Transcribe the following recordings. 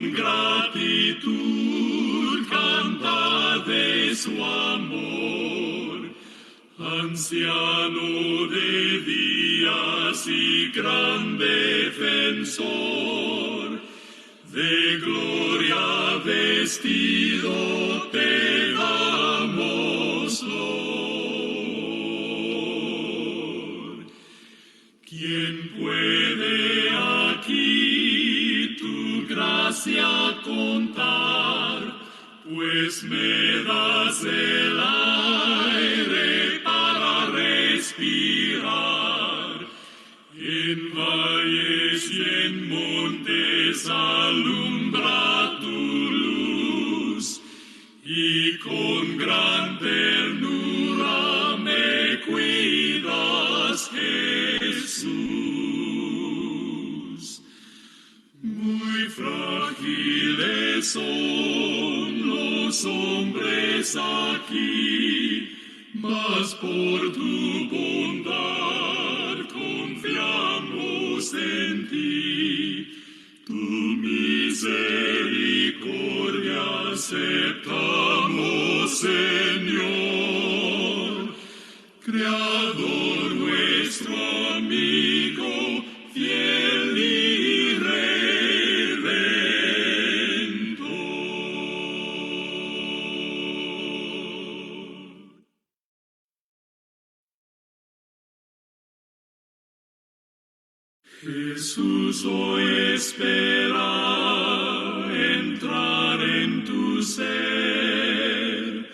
gratitud canta de su amor, anciano de días y gran defensor, de gloria vestido te damos, Lord. ¿Quién puede aquí tu gracia contar? Pues me das el aire para respirar. En valles y en montes alumbra tu luz, y con gran ternura me cuidas, Jesús. Muy frágiles son los hombres aquí, mas por tu bondad confiamos en ti. Tu misericordia aceptamos, Señor, Creador nuestro, amigo, fiel y redentor. Jesús, hoy espera entrar en tu ser.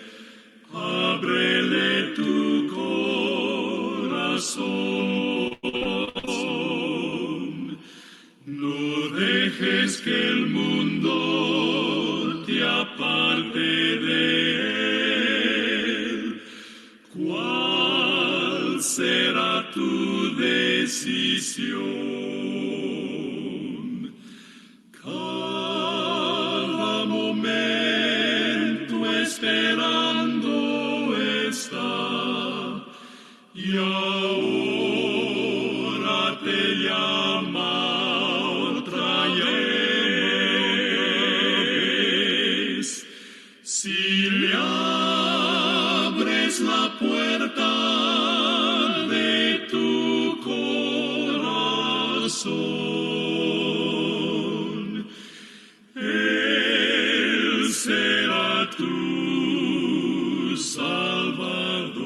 Ábrele tu corazón. No dejes que el mundo te aparte de él. ¿Cuál será tu decisión? Cada momento esperando está, y ahora te llama otra vez. Si le abres la puerta de tu corazón, Él será tu Salvador.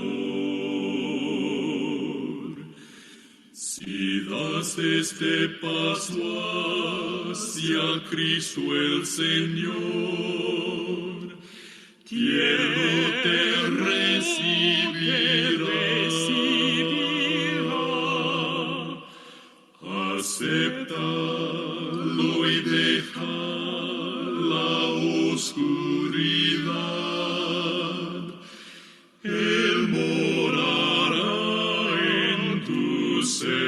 Si das este paso hacia Cristo el Señor, tierno te recibirá. Acéptalo y deja la oscuridad. Él morará en tu ser.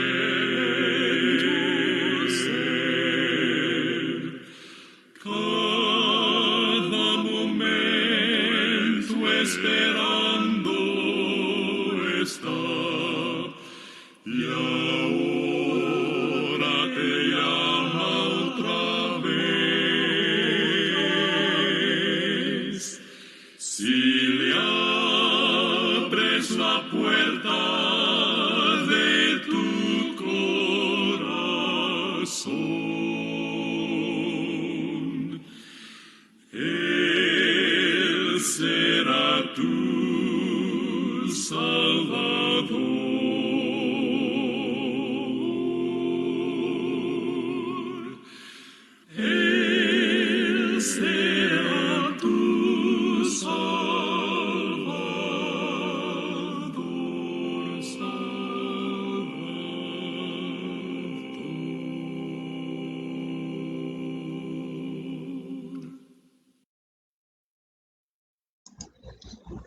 Cada momento esperando está, y ahora te llama otra vez. Si le abres la puerta de tu corazón, Él será tu Salvador. Él será tu Salvador,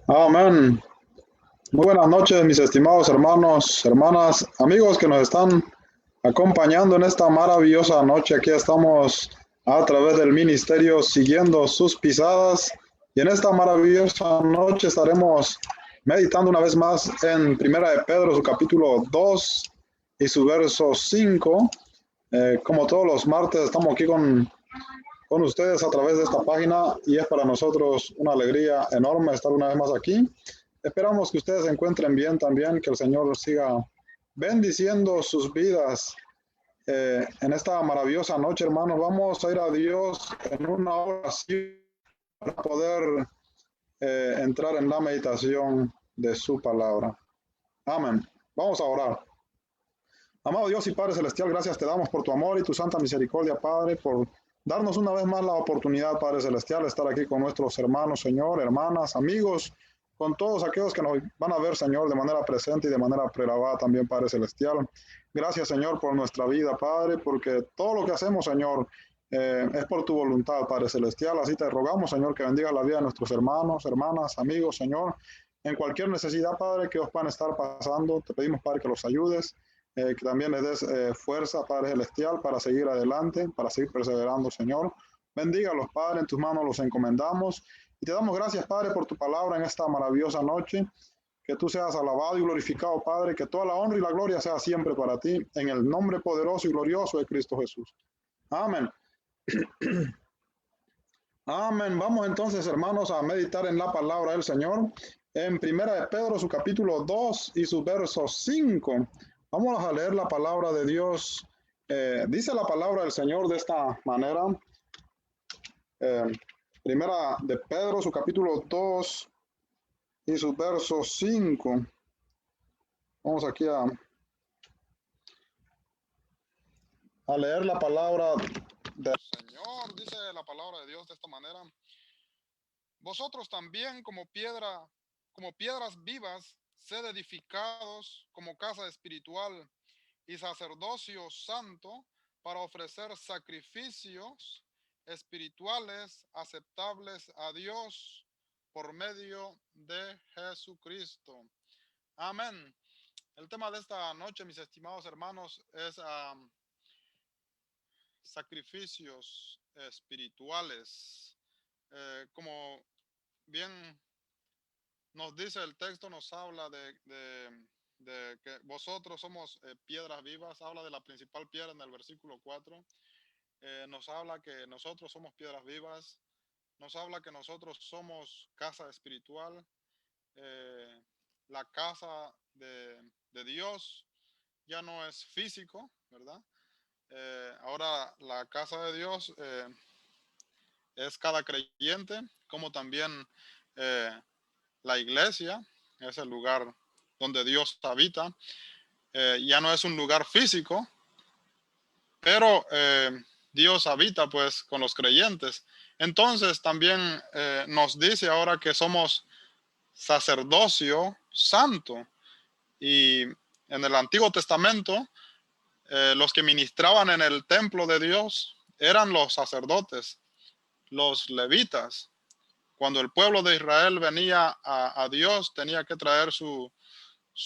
Amén. Muy buenas noches, mis estimados hermanos, hermanas, amigos que nos están acompañando en esta maravillosa noche. Aquí estamos a través del ministerio siguiendo sus pisadas, y en esta maravillosa noche estaremos meditando una vez más en Primera de Pedro, su capítulo 2 y su verso 5. Como todos los martes estamos aquí con con ustedes a través de esta página y es para nosotros una alegría enorme estar una vez más aquí. Esperamos que ustedes se encuentren bien también, que el Señor siga bendiciendo sus vidas en esta maravillosa noche, hermanos. Vamos a ir a Dios en una oración para poder entrar en la meditación de su palabra. Amén. Vamos a orar. Amado Dios y Padre Celestial, gracias te damos por tu amor y tu santa misericordia, Padre, por darnos una vez más la oportunidad, Padre Celestial, de estar aquí con nuestros hermanos, Señor, hermanas, amigos, con todos aquellos que nos van a ver, Señor, de manera presente y de manera pregrabada también, Padre Celestial. Gracias, Señor, por nuestra vida, Padre, porque todo lo que hacemos, Señor, es por tu voluntad, Padre Celestial. Así te rogamos, Señor, que bendiga la vida de nuestros hermanos, hermanas, amigos, Señor, en cualquier necesidad, Padre, que os puedan estar pasando. Te pedimos, Padre, que los ayudes. Que también les des fuerza, Padre Celestial, para seguir adelante, para seguir perseverando, Señor. Bendígalos, Padre, en tus manos los encomendamos. Y te damos gracias, Padre, por tu palabra en esta maravillosa noche. Que tú seas alabado y glorificado, Padre, que toda la honra y la gloria sea siempre para ti, en el nombre poderoso y glorioso de Cristo Jesús. Amén. Amén. Vamos entonces, hermanos, a meditar en la palabra del Señor. En Primera de Pedro, su capítulo 2 y su verso 5. Vamos a leer la palabra de Dios. Dice la palabra del Señor de esta manera. Primera de Pedro, su capítulo 2 y su verso 5. Vamos aquí a leer la palabra del Señor. Dice la palabra de Dios de esta manera. Vosotros también como piedras vivas, sed edificados como casa espiritual y sacerdocio santo para ofrecer sacrificios espirituales aceptables a Dios por medio de Jesucristo. Amén. El tema de esta noche, mis estimados hermanos, es sacrificios espirituales. Como bien nos dice el texto, nos habla de que vosotros somos piedras vivas, habla de la principal piedra en el versículo 4, nos habla que nosotros somos piedras vivas, nos habla que nosotros somos casa espiritual, la casa de Dios ya no es físico, ¿verdad? Ahora la casa de Dios es cada creyente, como también la iglesia es el lugar donde Dios habita. Ya no es un lugar físico, pero Dios habita pues con los creyentes. Entonces también nos dice ahora que somos sacerdocio santo. Y en el Antiguo Testamento, los que ministraban en el templo de Dios eran los sacerdotes, los levitas. Cuando el pueblo de Israel venía a Dios, tenía que traer su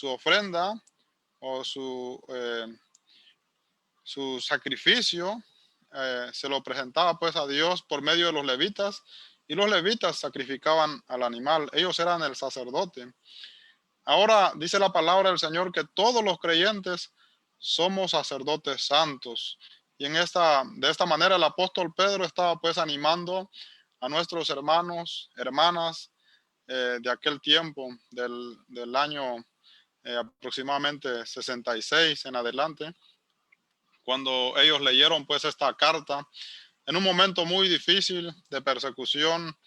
ofrenda o su sacrificio, se lo presentaba pues a Dios por medio de los levitas, y los levitas sacrificaban al animal. Ellos eran el sacerdote. Ahora dice la palabra del Señor que todos los creyentes somos sacerdotes santos. Y de esta manera el apóstol Pedro estaba pues animando a nuestros hermanos, hermanas de aquel tiempo, del año aproximadamente 66 en adelante, cuando ellos leyeron pues esta carta en un momento muy difícil de persecución,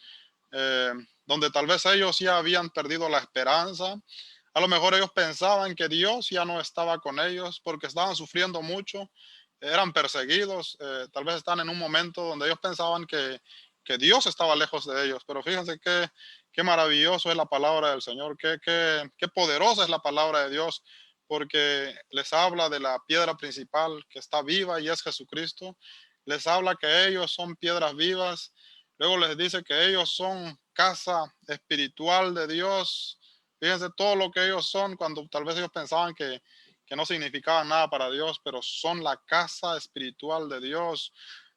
donde tal vez ellos ya habían perdido la esperanza. A lo mejor ellos pensaban que Dios ya no estaba con ellos porque estaban sufriendo mucho, eran perseguidos, tal vez están en un momento donde ellos pensaban que Dios estaba lejos de ellos. Pero fíjense qué maravilloso es la palabra del Señor, qué poderosa es la palabra de Dios, porque les habla de la piedra principal que está viva y es Jesucristo. Les habla que ellos son piedras vivas. Luego les dice que ellos son casa espiritual de Dios. Fíjense todo lo que ellos son, cuando tal vez ellos pensaban que no significaban nada para Dios, pero son la casa espiritual de Dios.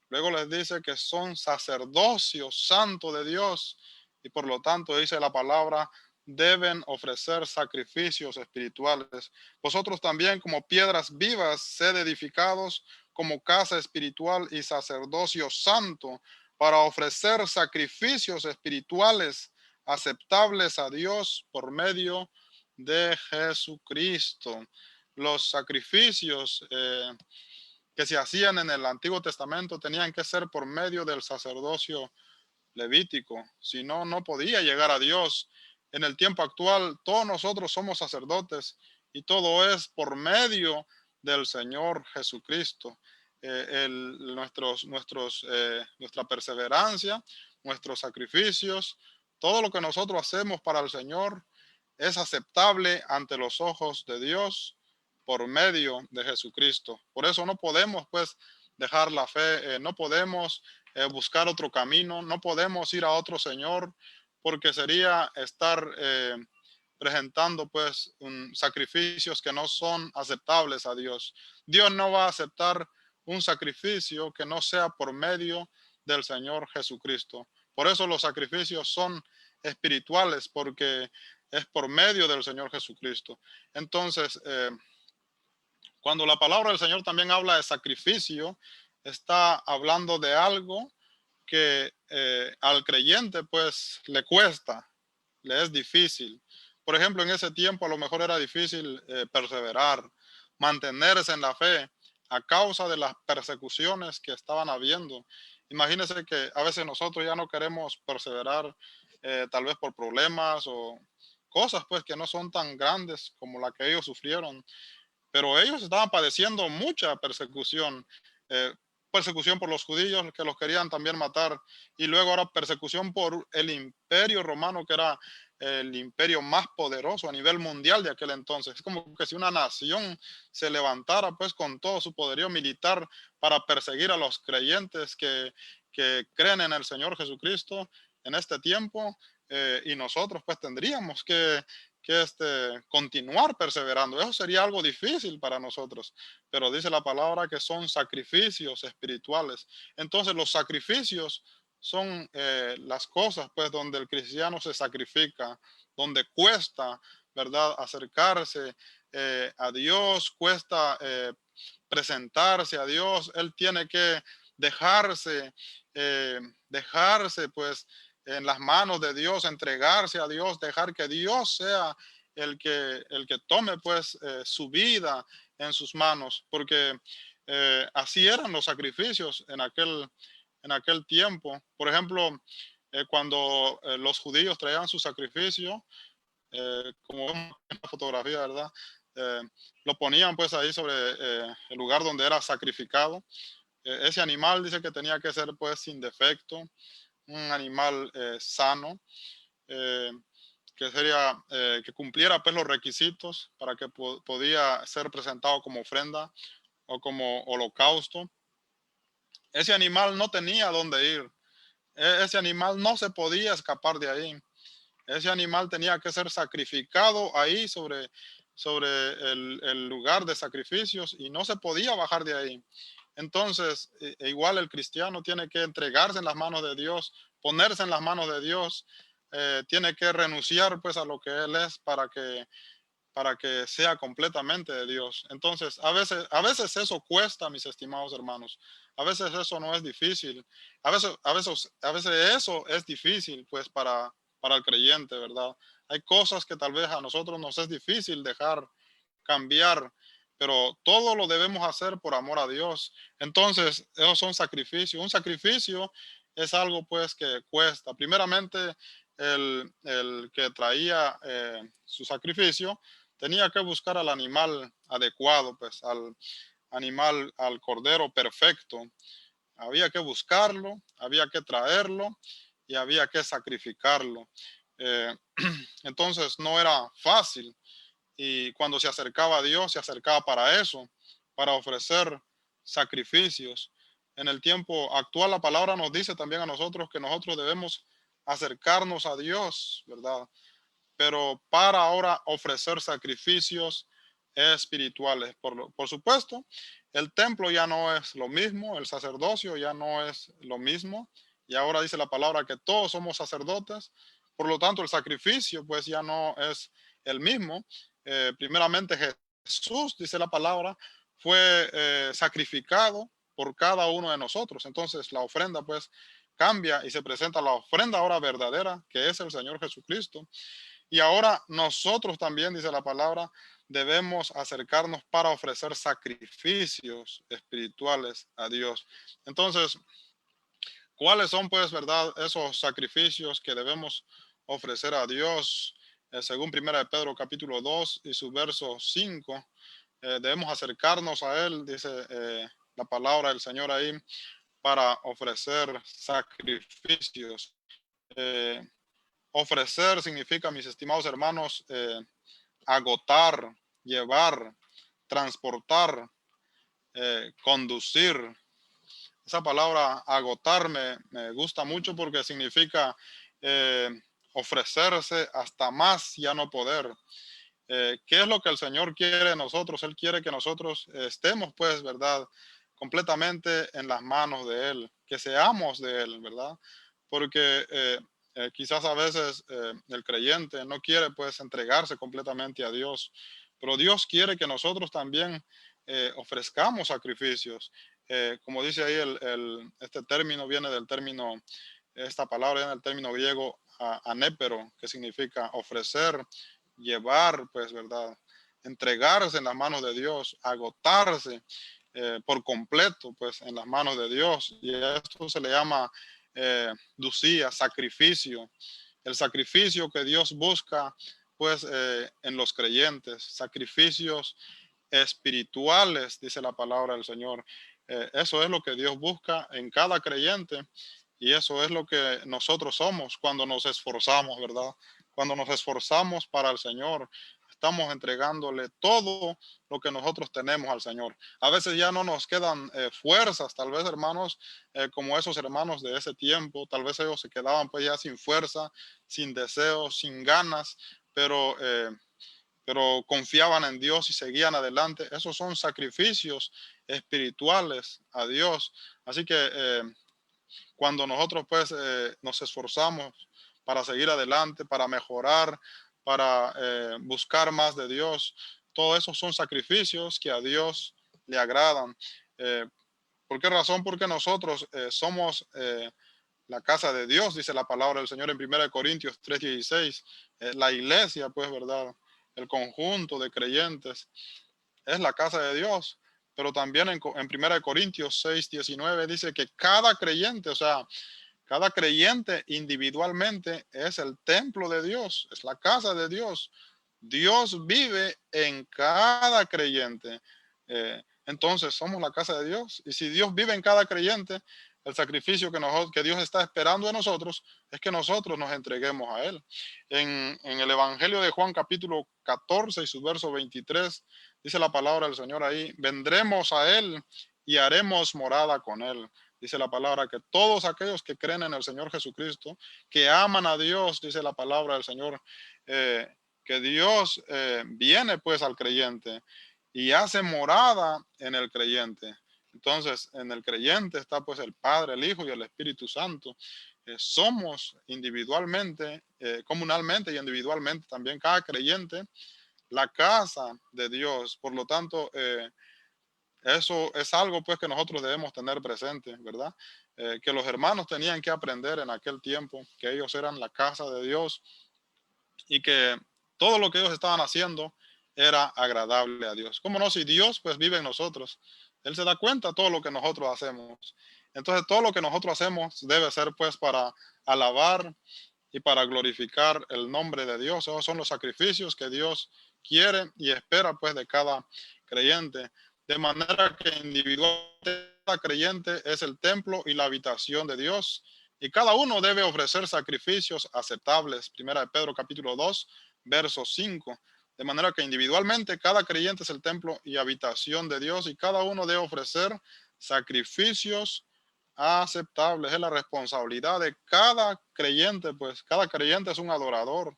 Luego les dice que son sacerdocio santo de Dios, y por lo tanto dice la palabra, deben ofrecer sacrificios espirituales. Vosotros también como piedras vivas, sed edificados como casa espiritual y sacerdocio santo para ofrecer sacrificios espirituales aceptables a Dios por medio de Jesucristo. Los sacrificios que se hacían en el Antiguo Testamento tenían que ser por medio del sacerdocio levítico, si no, no podía llegar a Dios. En el tiempo actual, todos nosotros somos sacerdotes y todo es por medio del Señor Jesucristo. Nuestra perseverancia, nuestros sacrificios, todo lo que nosotros hacemos para el Señor es aceptable ante los ojos de Dios por medio de Jesucristo. Por eso no podemos, pues, dejar la fe, no podemos buscar otro camino, no podemos ir a otro Señor, porque sería estar presentando, pues, sacrificios que no son aceptables a Dios. Dios no va a aceptar un sacrificio que no sea por medio del Señor Jesucristo. Por eso los sacrificios son espirituales, porque es por medio del Señor Jesucristo. Entonces, cuando la palabra del Señor también habla de sacrificio, está hablando de algo que al creyente pues le cuesta, le es difícil. Por ejemplo, en ese tiempo a lo mejor era difícil perseverar, mantenerse en la fe a causa de las persecuciones que estaban habiendo. Imagínense que a veces nosotros ya no queremos perseverar, tal vez por problemas o cosas pues que no son tan grandes como la que ellos sufrieron, pero ellos estaban padeciendo mucha persecución, eh, persecución por los judíos que los querían también matar, y luego ahora persecución por el imperio romano, que era el imperio más poderoso a nivel mundial de aquel entonces. Es como que si una nación se levantara pues con todo su poderío militar para perseguir a los creyentes que creen en el Señor Jesucristo en este tiempo, y nosotros pues tendríamos que continuar perseverando. Eso sería algo difícil para nosotros, pero dice la palabra que son sacrificios espirituales. Entonces los sacrificios son las cosas pues donde el cristiano se sacrifica, donde cuesta, ¿verdad? Acercarse a Dios, cuesta presentarse a Dios. Él tiene que dejarse, dejarse pues en las manos de Dios, entregarse a Dios, dejar que Dios sea el que tome pues su vida en sus manos, porque así eran los sacrificios en aquel tiempo. Por ejemplo, cuando los judíos traían su sacrificio, como vemos en la fotografía, ¿verdad? Eh, lo ponían pues ahí sobre el lugar donde era sacrificado. Ese animal dice que tenía que ser pues sin defecto, un animal sano, eh, que sería que cumpliera pues los requisitos para que podía ser presentado como ofrenda o como holocausto. Ese animal no tenía dónde ir, ese animal no se podía escapar de ahí. Ese animal tenía que ser sacrificado ahí sobre el lugar de sacrificios y no se podía bajar de ahí. Entonces, igual el cristiano tiene que entregarse en las manos de Dios, ponerse en las manos de Dios, tiene que renunciar pues a lo que Él es para que sea completamente de Dios. Entonces, a veces eso cuesta, mis estimados hermanos. A veces eso no es difícil. A veces eso es difícil, pues, para el creyente, ¿verdad? Hay cosas que tal vez a nosotros nos es difícil dejar cambiar, pero todo lo debemos hacer por amor a Dios. Entonces, esos son sacrificios. Un sacrificio es algo, pues, que cuesta. Primeramente, el que traía su sacrificio tenía que buscar al animal adecuado, pues al animal, al cordero perfecto. Había que buscarlo, había que traerlo y había que sacrificarlo. Eh, entonces no era fácil, y cuando se acercaba a Dios, se acercaba para eso, para ofrecer sacrificios. En el tiempo actual la palabra nos dice también a nosotros que nosotros debemos acercarnos a Dios, ¿verdad? Pero para ahora ofrecer sacrificios espirituales. Por supuesto, el templo ya no es lo mismo, el sacerdocio ya no es lo mismo, y ahora dice la palabra que todos somos sacerdotes, por lo tanto el sacrificio pues ya no es el mismo. Primeramente Jesús, dice la palabra, fue sacrificado por cada uno de nosotros, entonces la ofrenda pues cambia y se presenta la ofrenda ahora verdadera, que es el Señor Jesucristo. Y ahora nosotros también, dice la palabra, debemos acercarnos para ofrecer sacrificios espirituales a Dios. Entonces, ¿cuáles son, pues, verdad, esos sacrificios que debemos ofrecer a Dios? Según Primera de Pedro capítulo 2 y su verso 5, debemos acercarnos a Él, dice la palabra del Señor ahí, para ofrecer sacrificios. Eh, Ofrecer significa, mis estimados hermanos, agotar, llevar, transportar, conducir. Esa palabra agotar me gusta mucho porque significa eh, ofrecerse hasta más ya no poder. ¿Qué es lo que el Señor quiere de nosotros? Él quiere que nosotros estemos, pues, ¿verdad? Completamente en las manos de Él, que seamos de Él, ¿verdad? Porque quizás a veces el creyente no quiere, pues, entregarse completamente a Dios, pero Dios quiere que nosotros también ofrezcamos sacrificios. Como dice ahí, este término viene del término, esta palabra viene del término griego anépero, que significa ofrecer, llevar, pues, ¿verdad? Entregarse en las manos de Dios, agotarse por completo, pues, en las manos de Dios. Y a esto se le llama ducía, sacrificio. El sacrificio que Dios busca, pues, en los creyentes, sacrificios espirituales, dice la palabra del Señor. Eso es lo que Dios busca en cada creyente y eso es lo que nosotros somos cuando nos esforzamos, ¿verdad? Cuando nos esforzamos para el Señor, estamos entregándole todo lo que nosotros tenemos al Señor. A veces ya no nos quedan fuerzas, tal vez hermanos, como esos hermanos de ese tiempo, tal vez ellos se quedaban pues ya sin fuerza, sin deseos, sin ganas, pero confiaban en Dios y seguían adelante. Esos son sacrificios espirituales a Dios. Así que cuando nosotros pues nos esforzamos para seguir adelante, para mejorar, para buscar más de Dios, todos esos son sacrificios que a Dios le agradan. Eh, ¿Por qué razón? Porque nosotros somos la casa de Dios, dice la palabra del Señor en 1 Corintios 3:16. La iglesia, pues, ¿verdad? El conjunto de creyentes es la casa de Dios. Pero también en 1 Corintios 6:19 dice que cada creyente, o sea, cada creyente individualmente es el templo de Dios, es la casa de Dios. Dios vive en cada creyente. Entonces somos la casa de Dios. Y si Dios vive en cada creyente, el sacrificio que Dios está esperando de nosotros es que nosotros nos entreguemos a Él. En el Evangelio de Juan capítulo 14 y su verso 23, dice la palabra del Señor ahí, vendremos a Él y haremos morada con Él. Dice la palabra que todos aquellos que creen en el Señor Jesucristo, que aman a Dios, dice la palabra del Señor, que Dios viene pues al creyente y hace morada en el creyente. Entonces, en el creyente está pues el Padre, el Hijo y el Espíritu Santo. Somos individualmente, comunalmente y individualmente también cada creyente la casa de Dios. Por lo tanto, eso es algo pues que nosotros debemos tener presente, ¿verdad? Que los hermanos tenían que aprender en aquel tiempo que ellos eran la casa de Dios y que todo lo que ellos estaban haciendo era agradable a Dios. ¿Cómo no? Si Dios pues vive en nosotros, Él se da cuenta de todo lo que nosotros hacemos. Entonces todo lo que nosotros hacemos debe ser pues para alabar y para glorificar el nombre de Dios. Esos son los sacrificios que Dios quiere y espera pues de cada creyente. De manera que individualmente cada creyente es el templo y la habitación de Dios y cada uno debe ofrecer sacrificios aceptables. Primera de Pedro capítulo 2, verso 5. De manera que individualmente cada creyente es el templo y habitación de Dios y cada uno debe ofrecer sacrificios aceptables. Es la responsabilidad de cada creyente, pues cada creyente es un adorador,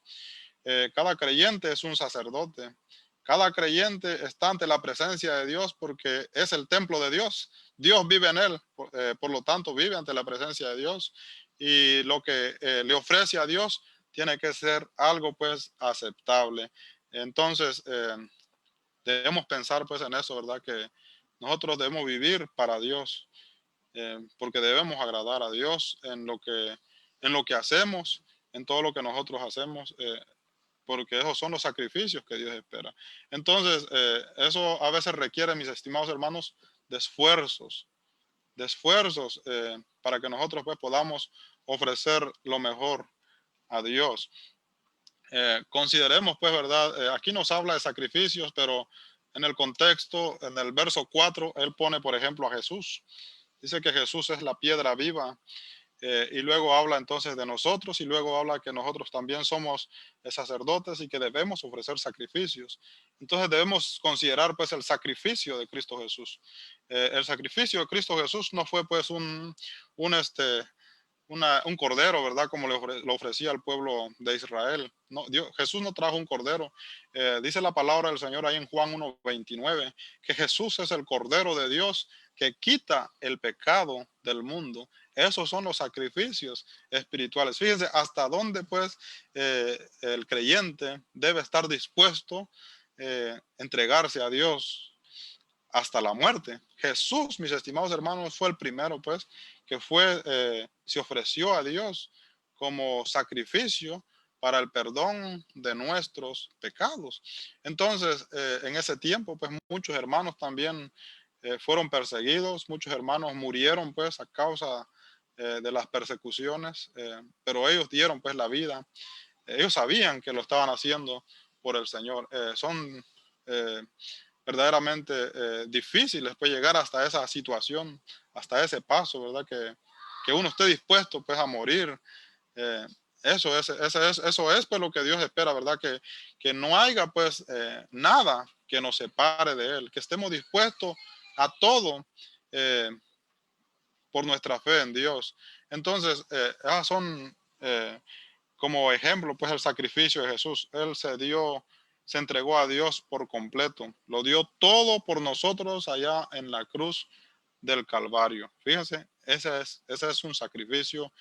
cada creyente es un sacerdote, cada creyente está ante la presencia de Dios porque es el templo de Dios. Dios vive en él, por lo tanto vive ante la presencia de Dios y lo que le ofrece a Dios tiene que ser algo pues aceptable. Entonces debemos pensar pues en eso, ¿verdad? Que nosotros debemos vivir para Dios. porque debemos agradar a Dios en lo que hacemos, en todo lo que nosotros hacemos, porque esos son los sacrificios que Dios espera. Entonces, eso a veces requiere, mis estimados hermanos, de esfuerzos para que nosotros pues podamos ofrecer lo mejor a Dios. Consideremos pues, ¿verdad? Aquí nos habla de sacrificios, pero en el contexto, en el verso 4, él pone, por ejemplo, a Jesús. Dice que Jesús es la piedra viva. Y luego habla entonces de nosotros y luego habla que nosotros también somos sacerdotes y que debemos ofrecer sacrificios. Entonces debemos considerar pues el sacrificio de Cristo Jesús. El sacrificio de Cristo Jesús no fue pues un cordero, ¿verdad? Como lo ofrecía al pueblo de Israel. No, Jesús no trajo un cordero. Dice la palabra del Señor ahí en Juan 1:29, que Jesús es el cordero de Dios que quita el pecado del mundo. Esos son los sacrificios espirituales. Fíjense hasta dónde pues el creyente debe estar dispuesto a entregarse a Dios hasta la muerte. Jesús, mis estimados hermanos, fue el primero, pues, que se ofreció a Dios como sacrificio para el perdón de nuestros pecados. Entonces, en ese tiempo, pues, muchos hermanos también fueron perseguidos, muchos hermanos murieron, pues, a causa de las persecuciones, pero ellos dieron, pues, la vida. Ellos sabían que lo estaban haciendo por el Señor. Son verdaderamente difíciles pues llegar hasta esa situación, hasta ese paso, ¿verdad? Que uno esté dispuesto pues a morir. Eh, eso es pues lo que Dios espera, ¿verdad? Que no haya pues nada que nos separe de Él, que estemos dispuestos a todo por nuestra fe en Dios. Entonces, esas son como ejemplo, pues el sacrificio de Jesús. Él se entregó a Dios por completo. Lo dio todo por nosotros allá en la cruz del Calvario. Fíjense, ese es un sacrificio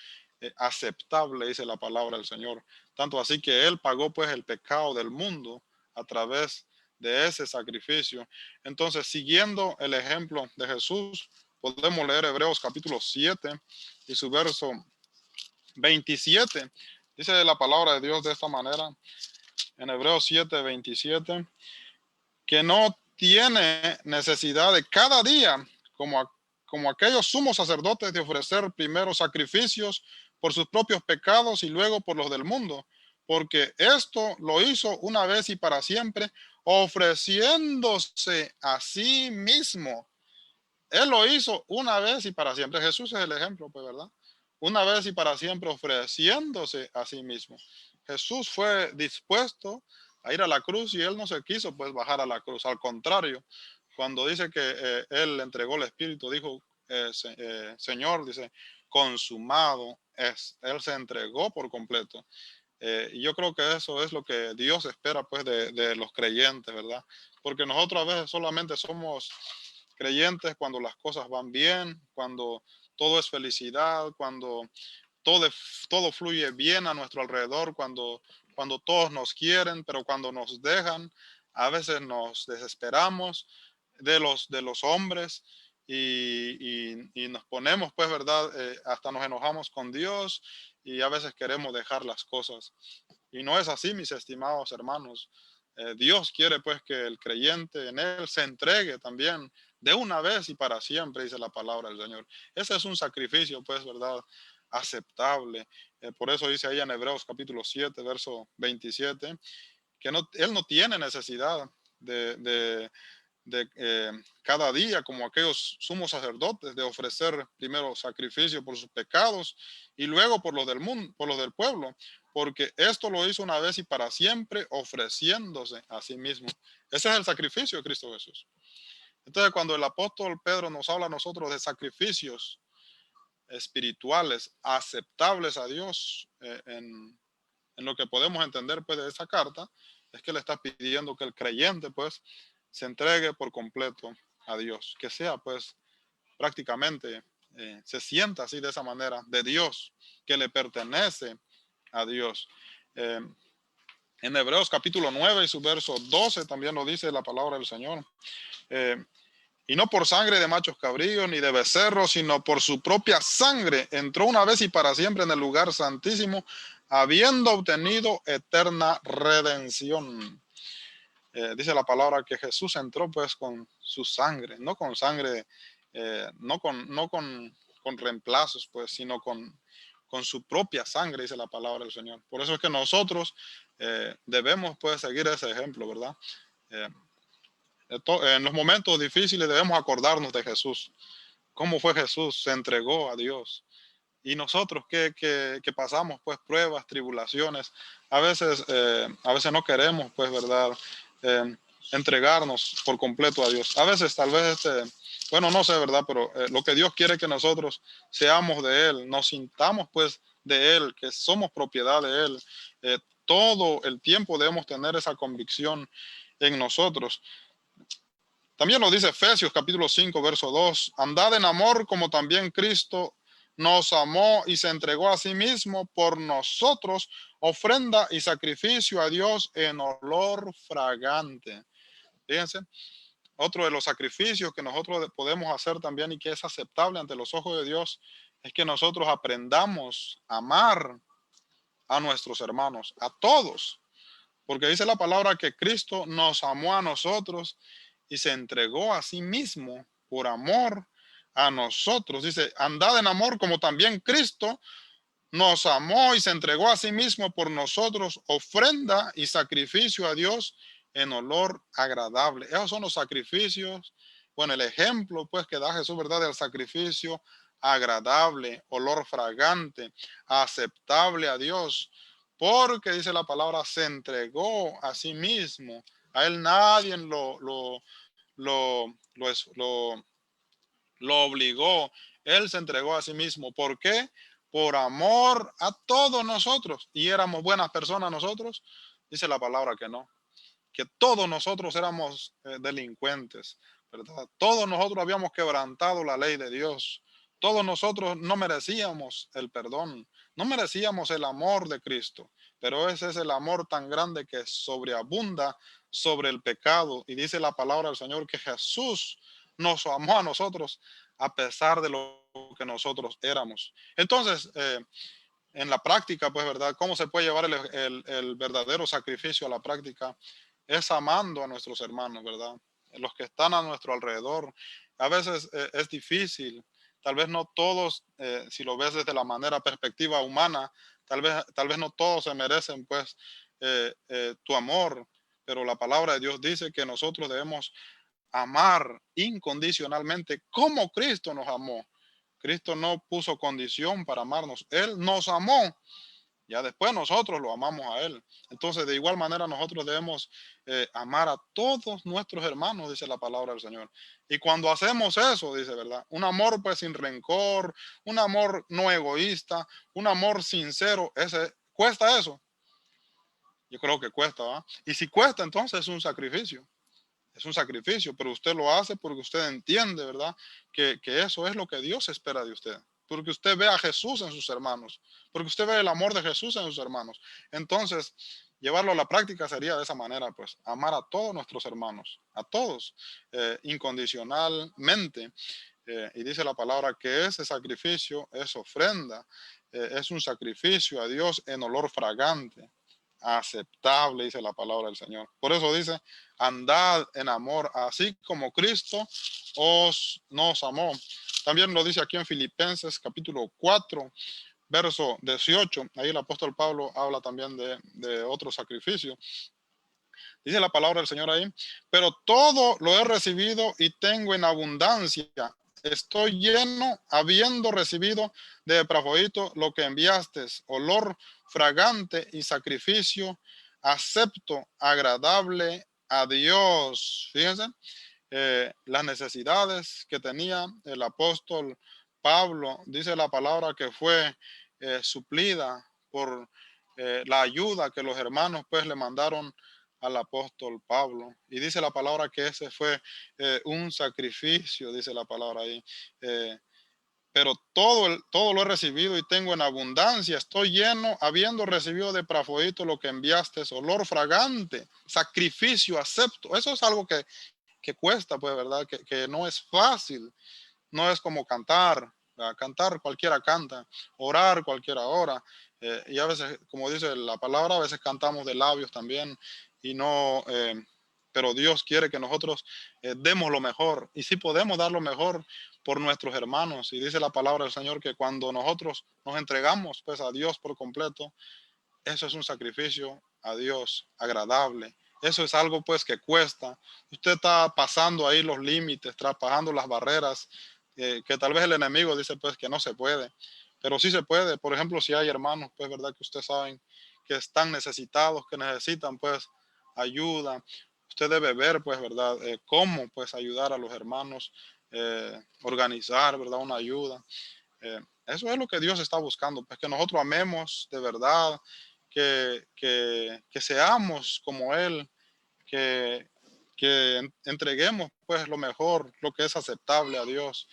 aceptable, dice la palabra del Señor. Tanto así que Él pagó pues el pecado del mundo a través de ese sacrificio. Entonces, siguiendo el ejemplo de Jesús, podemos leer Hebreos capítulo 7 y su verso 27. Dice la palabra de Dios de esta manera, en Hebreos 7:27, que no tiene necesidad de cada día, como aquellos sumos sacerdotes, de ofrecer primero sacrificios por sus propios pecados y luego por los del mundo, porque esto lo hizo una vez y para siempre, ofreciéndose a sí mismo. Él lo hizo una vez y para siempre. Jesús es el ejemplo, pues, ¿verdad? Una vez y para siempre ofreciéndose a sí mismo. Jesús fue dispuesto a ir a la cruz y él no se quiso pues bajar a la cruz. Al contrario, cuando dice que él entregó el Espíritu, dijo, Señor, dice, consumado es. Él se entregó por completo. Y yo creo que eso es lo que Dios espera pues de los creyentes, ¿verdad? Porque nosotros a veces solamente somos creyentes cuando las cosas van bien, cuando todo es felicidad, cuando todo fluye bien a nuestro alrededor, cuando todos nos quieren, pero cuando nos dejan, a veces nos desesperamos de los hombres y nos ponemos, pues, ¿verdad? Hasta nos enojamos con Dios y a veces queremos dejar las cosas. Y no es así, mis estimados hermanos. Dios quiere pues que el creyente en Él se entregue también de una vez y para siempre, dice la palabra del Señor. Ese es un sacrificio, pues, ¿verdad? Aceptable. Por eso dice ahí en Hebreos capítulo 7, verso 27, que Él no tiene necesidad de cada día, como aquellos sumos sacerdotes, de ofrecer primero sacrificio por sus pecados y luego por los del mundo, por los del pueblo, porque esto lo hizo una vez y para siempre, ofreciéndose a sí mismo. Ese es el sacrificio de Cristo Jesús. Entonces, cuando el apóstol Pedro nos habla a nosotros de sacrificios espirituales aceptables a Dios, en lo que podemos entender pues, de esa carta, es que le está pidiendo que el creyente pues se entregue por completo a Dios, que sea pues prácticamente, se sienta así de esa manera, de Dios, que le pertenece a Dios. En Hebreos capítulo 9 y su verso 12 también lo dice la palabra del Señor. Y no por sangre de machos cabríos ni de becerros, sino por su propia sangre entró una vez y para siempre en el lugar santísimo, habiendo obtenido eterna redención. Dice la palabra que Jesús entró pues con su sangre, no con sangre, con reemplazos, pues, sino con su propia sangre, dice la palabra del Señor. Por eso es que nosotros debemos pues seguir ese ejemplo, ¿verdad? Eh, en los momentos difíciles debemos acordarnos de Jesús. ¿Cómo fue Jesús? Se entregó a Dios. Y nosotros que pasamos pues pruebas, tribulaciones, a veces no queremos pues, ¿verdad? Eh, entregarnos por completo a Dios. A veces tal vez, bueno, no sé, ¿verdad? Pero lo que Dios quiere que nosotros seamos de Él, nos sintamos pues de Él, que somos propiedad de Él. Todo el tiempo debemos tener esa convicción en nosotros. También lo dice Efesios capítulo 5, verso 2. Andad en amor como también Cristo nos amó y se entregó a sí mismo por nosotros, ofrenda y sacrificio a Dios en olor fragante. Fíjense, otro de los sacrificios que nosotros podemos hacer también y que es aceptable ante los ojos de Dios es que nosotros aprendamos a amar a nuestros hermanos, a todos. Porque dice la palabra que Cristo nos amó a nosotros y se entregó a sí mismo por amor a nosotros. Dice, andad en amor como también Cristo nos amó y se entregó a sí mismo por nosotros, ofrenda y sacrificio a Dios en olor agradable. Esos son los sacrificios, bueno, el ejemplo pues que da Jesús, ¿verdad? Del sacrificio agradable, olor fragante, aceptable a Dios. Porque dice la palabra, se entregó a sí mismo. A él nadie lo, lo, lo obligó. Él se entregó a sí mismo. ¿Por qué? Por amor a todos nosotros. ¿Y éramos buenas personas nosotros? Dice la palabra que no. Que todos nosotros éramos delincuentes, ¿verdad? Todos nosotros habíamos quebrantado la ley de Dios. Todos nosotros no merecíamos el perdón, no merecíamos el amor de Cristo, pero ese es el amor tan grande que sobreabunda sobre el pecado. Y dice la palabra del Señor que Jesús nos amó a nosotros a pesar de lo que nosotros éramos. Entonces, en la práctica, pues, ¿verdad? ¿Cómo se puede llevar el verdadero sacrificio a la práctica? Es amando a nuestros hermanos, ¿verdad? Los que están a nuestro alrededor. A veces es difícil, tal vez no todos, si lo ves desde la manera perspectiva humana, tal vez no todos se merecen pues tu amor, pero la palabra de Dios dice que nosotros debemos amar incondicionalmente como Cristo nos amó. Cristo no puso condición para amarnos, Él nos amó. Ya después nosotros lo amamos a Él. Entonces, de igual manera, nosotros debemos amar a todos nuestros hermanos, dice la palabra del Señor. Y cuando hacemos eso, dice, ¿verdad? Un amor pues sin rencor, un amor no egoísta, un amor sincero, ¿cuesta eso? Yo creo que cuesta, ¿va? Y si cuesta, entonces es un sacrificio. Es un sacrificio, pero usted lo hace porque usted entiende, ¿verdad? Que eso es lo que Dios espera de usted. Porque usted ve a Jesús en sus hermanos, porque usted ve el amor de Jesús en sus hermanos. Entonces, llevarlo a la práctica sería de esa manera, pues, amar a todos nuestros hermanos, a todos, incondicionalmente. Y dice la palabra que ese sacrificio es ofrenda, es un sacrificio a Dios en olor fragante, aceptable, dice la palabra del Señor. Por eso dice, andad en amor, así como Cristo nos amó. También lo dice aquí en Filipenses capítulo 4, verso 18. Ahí el apóstol Pablo habla también de otro sacrificio. Dice la palabra del Señor ahí, pero todo lo he recibido y tengo en abundancia. Estoy lleno, habiendo recibido de Epafrodito lo que enviaste, olor fragante y sacrificio acepto, agradable a Dios. Fíjense, las necesidades que tenía el apóstol Pablo, dice la palabra que fue suplida por la ayuda que los hermanos pues le mandaron al apóstol Pablo. Y dice la palabra que ese fue un sacrificio, dice la palabra ahí. Pero todo lo he recibido y tengo en abundancia. Estoy lleno, habiendo recibido de Epafrodito lo que enviaste, olor fragante, sacrificio acepto. Eso es algo que que cuesta, pues, ¿verdad? Que no es fácil, no es como cantar, ¿verdad? Cantar cualquiera canta, orar cualquiera ora, y a veces, como dice la palabra, a veces cantamos de labios también, y no, pero Dios quiere que nosotros demos lo mejor, y si podemos dar lo mejor por nuestros hermanos, y dice la palabra del Señor que cuando nosotros nos entregamos pues a Dios por completo, eso es un sacrificio a Dios agradable. Eso es algo pues que cuesta. Usted está pasando ahí los límites, traspasando las barreras, que tal vez el enemigo dice pues que no se puede, pero sí se puede. Por ejemplo, si hay hermanos, pues verdad que ustedes saben que están necesitados, que necesitan pues ayuda. Usted debe ver pues verdad cómo pues ayudar a los hermanos, organizar verdad una ayuda. Eso es lo que Dios está buscando, pues que nosotros amemos de verdad, que seamos como Él, que, que entreguemos pues lo mejor, lo que es aceptable a Dios.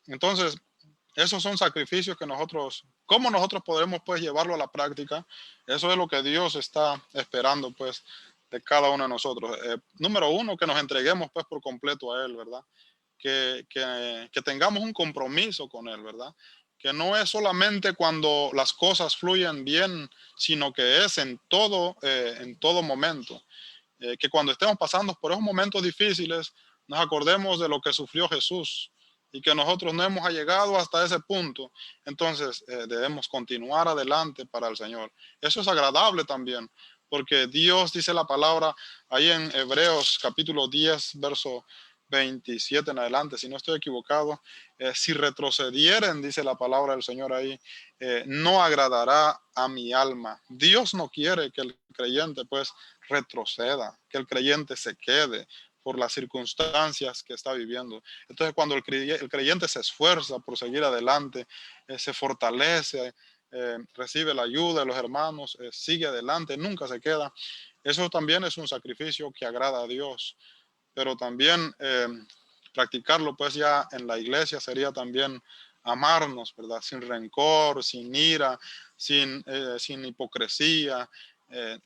Entonces, esos son sacrificios que nosotros, ¿cómo nosotros podremos pues llevarlo a la práctica? Eso es lo que Dios está esperando pues de cada uno de nosotros. Número uno, que nos entreguemos pues por completo a Él, ¿verdad? Que tengamos un compromiso con Él, ¿verdad? Que no es solamente cuando las cosas fluyen bien, sino que es en todo momento. Que cuando estemos pasando por esos momentos difíciles, nos acordemos de lo que sufrió Jesús y que nosotros no hemos llegado hasta ese punto. Entonces debemos continuar adelante para el Señor. Eso es agradable también, porque Dios dice la palabra ahí en Hebreos capítulo 10, verso 27 en adelante, si no estoy equivocado, si retrocedieren, dice la palabra del Señor ahí, no agradará a mi alma. Dios no quiere que el creyente pues retroceda, que el creyente se quede por las circunstancias que está viviendo. Entonces, cuando el creyente se esfuerza por seguir adelante, se fortalece, recibe la ayuda de los hermanos, sigue adelante, nunca se queda. Eso también es un sacrificio que agrada a Dios, pero también practicarlo pues ya en la iglesia sería también amarnos, ¿verdad? Sin rencor, sin ira, sin hipocresía,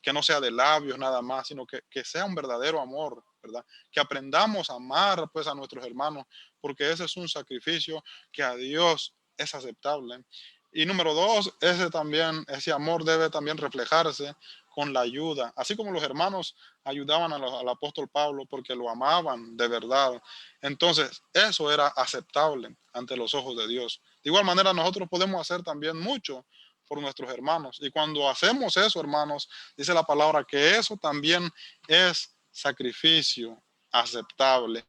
que no sea de labios nada más, sino que sea un verdadero amor, ¿verdad? Que aprendamos a amar pues a nuestros hermanos, porque ese es un sacrificio que a Dios es aceptable. Y número dos, ese amor debe también reflejarse con la ayuda, así como los hermanos ayudaban al apóstol Pablo porque lo amaban de verdad. Entonces, eso era aceptable ante los ojos de Dios. De igual manera, nosotros podemos hacer también mucho por nuestros hermanos. Y cuando hacemos eso, hermanos, dice la palabra que eso también es sacrificio aceptable,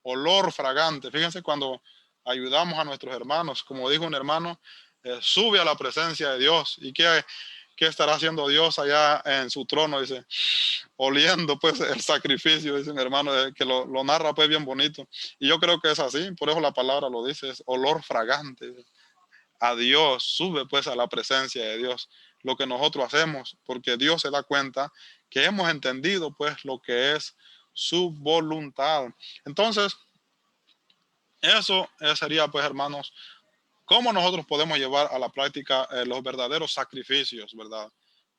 olor fragante. Fíjense cuando ayudamos a nuestros hermanos, como dijo un hermano, sube a la presencia de Dios. ¿Y qué estará haciendo Dios allá en su trono? Dice, oliendo pues el sacrificio, dice mi hermano, que lo narra pues bien bonito. Y yo creo que es así, por eso la palabra lo dice, es olor fragante. A Dios, sube pues a la presencia de Dios lo que nosotros hacemos, porque Dios se da cuenta que hemos entendido pues lo que es su voluntad. Entonces, eso sería pues hermanos, cómo nosotros podemos llevar a la práctica los verdaderos sacrificios, ¿verdad?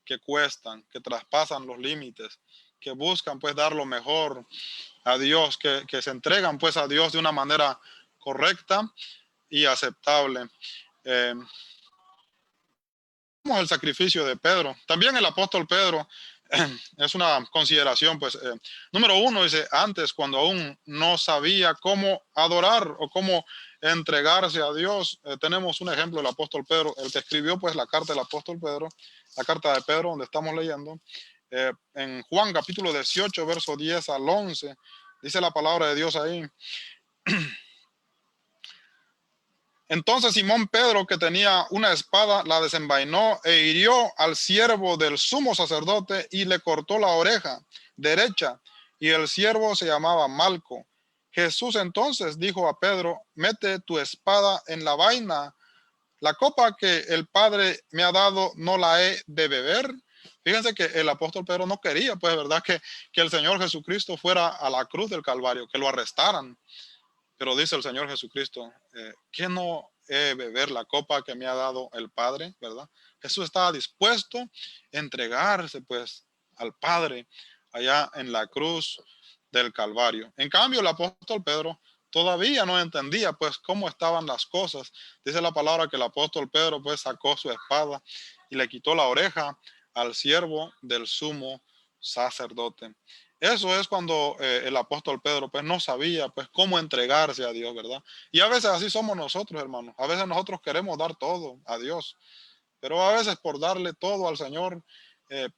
Que cuestan, que traspasan los límites, que buscan pues dar lo mejor a Dios, que se entregan pues a Dios de una manera correcta y aceptable. Eh, el sacrificio de Pedro. También el apóstol Pedro es una consideración, pues, número uno, dice, antes cuando aún no sabía cómo adorar o cómo entregarse a Dios, tenemos un ejemplo del apóstol Pedro, el que escribió pues la carta del apóstol Pedro, la carta de Pedro, donde estamos leyendo, en Juan capítulo 18, verso 10 al 11, dice la palabra de Dios ahí. Entonces Simón Pedro, que tenía una espada, la desenvainó e hirió al siervo del sumo sacerdote y le cortó la oreja derecha, y el siervo se llamaba Malco. Jesús entonces dijo a Pedro, mete tu espada en la vaina, la copa que el Padre me ha dado no la he de beber. Fíjense que el apóstol Pedro no quería, pues, ¿verdad? Que el Señor Jesucristo fuera a la cruz del Calvario, que lo arrestaran. Pero dice el Señor Jesucristo, que no he de beber la copa que me ha dado el Padre, ¿verdad? Jesús estaba dispuesto a entregarse pues al Padre allá en la cruz, del Calvario. En cambio, el apóstol Pedro todavía no entendía pues cómo estaban las cosas. Dice la palabra que el apóstol Pedro pues sacó su espada y le quitó la oreja al siervo del sumo sacerdote. Eso es cuando el apóstol Pedro pues no sabía pues cómo entregarse a Dios, ¿verdad? Y a veces así somos nosotros, hermanos. A veces nosotros queremos dar todo a Dios, pero a veces por darle todo al Señor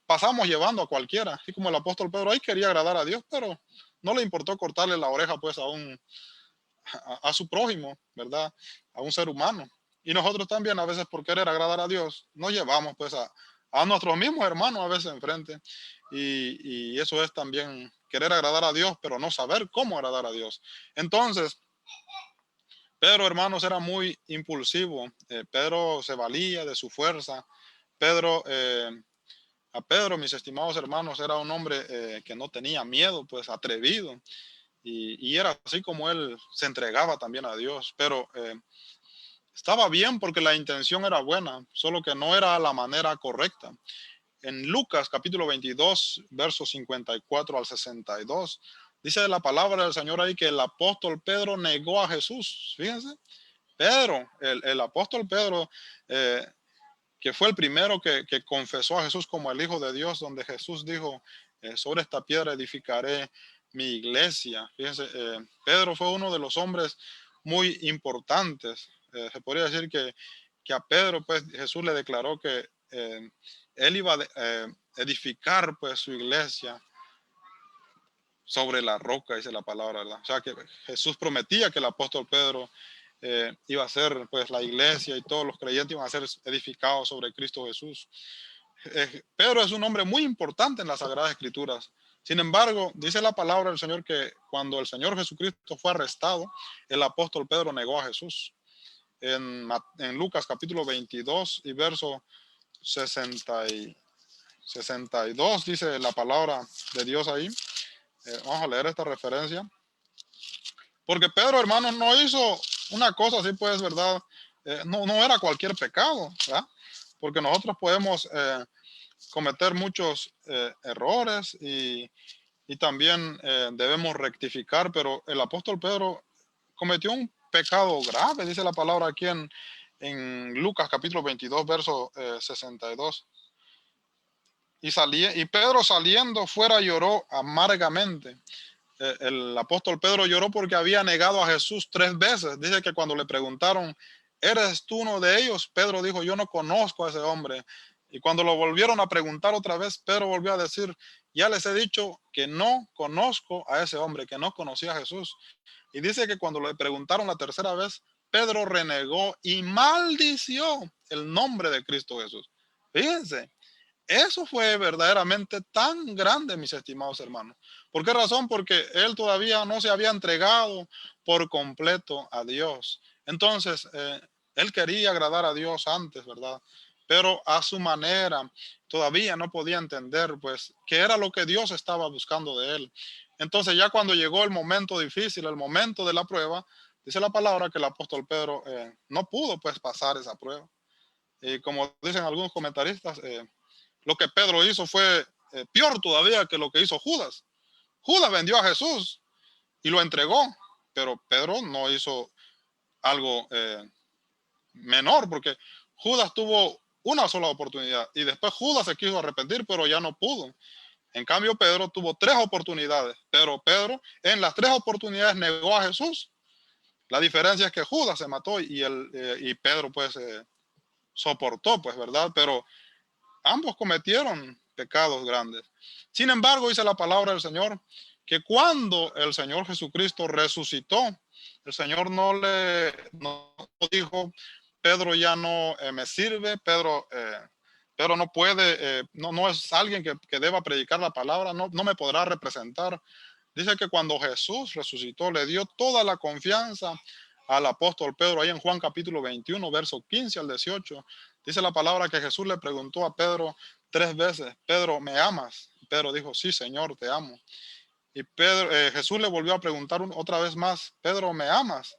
pasamos llevando a cualquiera. Así como el apóstol Pedro ahí quería agradar a Dios, pero no le importó cortarle la oreja pues a su prójimo, ¿verdad? A un ser humano. Y nosotros también a veces por querer agradar a Dios nos llevamos pues a nuestros mismos hermanos a veces enfrente. Y eso es también querer agradar a Dios, pero no saber cómo agradar a Dios. Entonces, Pedro, hermanos, era muy impulsivo. Pedro se valía de su fuerza. Pedro, a Pedro, mis estimados hermanos, era un hombre que no tenía miedo, pues atrevido. Y era así como él se entregaba también a Dios. Pero estaba bien porque la intención era buena, solo que no era la manera correcta. En Lucas capítulo 22, versos 54 al 62, dice la palabra del Señor ahí que el apóstol Pedro negó a Jesús. Fíjense, Pedro, el apóstol Pedro, que fue el primero que confesó a Jesús como el Hijo de Dios, donde Jesús dijo, sobre esta piedra edificaré mi iglesia. Fíjense, Pedro fue uno de los hombres muy importantes. Se podría decir que a Pedro, pues Jesús le declaró que él iba a edificar pues su iglesia sobre la roca, dice la palabra, ¿verdad? O sea que Jesús prometía que el apóstol Pedro iba a ser pues la iglesia y todos los creyentes iban a ser edificados sobre Cristo Jesús. Pedro es un hombre muy importante en las Sagradas Escrituras. Sin embargo, dice la palabra del Señor que cuando el Señor Jesucristo fue arrestado, el apóstol Pedro negó a Jesús. En Lucas capítulo 22 y verso 62 dice la palabra de Dios ahí. Vamos a leer esta referencia. Porque Pedro, hermanos, no hizo una cosa así, pues, ¿verdad? No era cualquier pecado, ¿verdad? Porque nosotros podemos cometer muchos errores y también debemos rectificar, pero el apóstol Pedro cometió un pecado grave, dice la palabra aquí en Lucas capítulo 22, verso 62. Y Pedro saliendo fuera lloró amargamente. El apóstol Pedro lloró porque había negado a Jesús 3 veces. Dice que cuando le preguntaron, ¿eres tú uno de ellos? Pedro dijo, yo no conozco a ese hombre. Y cuando lo volvieron a preguntar otra vez, Pedro volvió a decir, ya les he dicho que no conozco a ese hombre, que no conocía a Jesús. Y dice que cuando le preguntaron la tercera vez, Pedro renegó y maldició el nombre de Cristo Jesús. Fíjense, eso fue verdaderamente tan grande, mis estimados hermanos. ¿Por qué razón? Porque él todavía no se había entregado por completo a Dios. Entonces, él quería agradar a Dios antes, ¿verdad? Pero a su manera, todavía no podía entender, pues, qué era lo que Dios estaba buscando de él. Entonces, ya cuando llegó el momento difícil, el momento de la prueba, dice la palabra que el apóstol Pedro no pudo, pues, pasar esa prueba. Y como dicen algunos comentaristas, lo que Pedro hizo fue peor todavía que lo que hizo Judas. Judas vendió a Jesús y lo entregó, pero Pedro no hizo algo menor porque Judas tuvo una sola oportunidad y después Judas se quiso arrepentir, pero ya no pudo. En cambio, Pedro tuvo 3 oportunidades, pero Pedro en las 3 oportunidades negó a Jesús. La diferencia es que Judas se mató y Pedro pues soportó, pues, ¿verdad? Pero ambos cometieron pecados grandes. Sin embargo, dice la palabra del Señor, que cuando el Señor Jesucristo resucitó, el Señor no dijo, Pedro ya no me sirve, Pedro no puede, no es alguien que deba predicar la palabra, no me podrá representar. Dice que cuando Jesús resucitó, le dio toda la confianza al apóstol Pedro, ahí en Juan capítulo 21, verso 15 al 18. Dice la palabra que Jesús le preguntó a Pedro 3 veces, Pedro, ¿me amas? Pedro dijo, sí, Señor, te amo. Y Jesús le volvió a preguntar otra vez más, Pedro, ¿me amas?